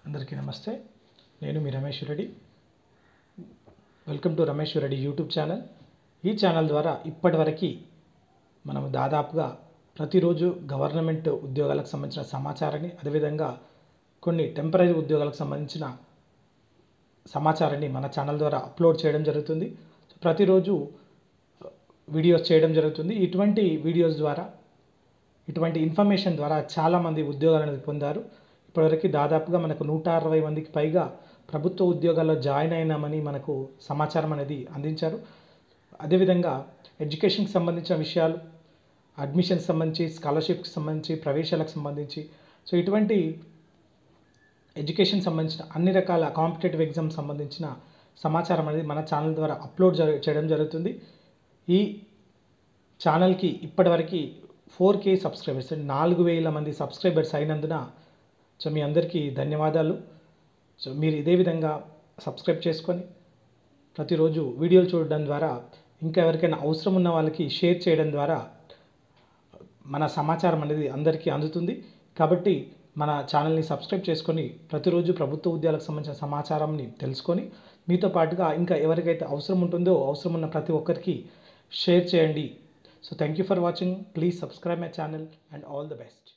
అందరికీ నమస్తే. నేను మీ Ramesh Reddy. Welcome to Ramesh Reddy YouTube channel. ఈ ఛానల్ ద్వారా ఇప్పటివరకు మనము దాదాపుగా ప్రతిరోజు గవర్నమెంట్ ఉద్యోగాలకు సంబంధించిన సమాచారాన్ని, అదేవిధంగా కొన్ని టెంపరీ ఉద్యోగాలకు సంబంధించిన సమాచారాన్ని మన ఛానల్ ద్వారా అప్లోడ్ చేయడం జరుగుతుంది. ప్రతిరోజు వీడియోస్ చేయడం జరుగుతుంది. ఇటువంటి వీడియోస్ ద్వారా, ఇటువంటి ఇన్ఫర్మేషన్ ద్వారా చాలామంది ఉద్యోగాలను పొందారు. ఇప్పటివరకు దాదాపుగా మనకు 160 మందికి పైగా ప్రభుత్వ ఉద్యోగాల్లో జాయిన్ అయినామని మనకు సమాచారం అనేది అందించారు. అదేవిధంగా ఎడ్యుకేషన్కి సంబంధించిన విషయాలు, అడ్మిషన్కి సంబంధించి, స్కాలర్షిప్కి సంబంధించి, ప్రవేశాలకు సంబంధించి, ఇటువంటి ఎడ్యుకేషన్ సంబంధించిన అన్ని రకాల కాంపిటేటివ్ ఎగ్జామ్ సంబంధించిన సమాచారం అనేది మన ఛానల్ ద్వారా అప్లోడ్ చేయడం జరుగుతుంది. ఈ ఛానల్కి ఇప్పటివరకు 4K సబ్స్క్రైబర్స్, 4000 మంది సబ్స్క్రైబర్స్ అయినందున మీ అందరికీ ధన్యవాదాలు. మీరు ఇదే విధంగా సబ్స్క్రైబ్ చేసుకొని ప్రతిరోజు వీడియోలు చూడడం ద్వారా, ఇంకా ఎవరికైనా అవసరం ఉన్న వాళ్ళకి షేర్ చేయడం ద్వారా మన సమాచారం అనేది అందరికీ అందుతుంది. కాబట్టి మన ఛానల్ని సబ్స్క్రైబ్ చేసుకొని ప్రతిరోజు ప్రభుత్వ ఉద్యోగాలకు సంబంధించిన సమాచారాన్ని తెలుసుకొని, మీతో పాటుగా ఇంకా ఎవరికైతే అవసరం ఉంటుందో అవసరం ఉన్న ప్రతి ఒక్కరికి షేర్ చేయండి. Thank you for watching. Please subscribe my channel and all the best.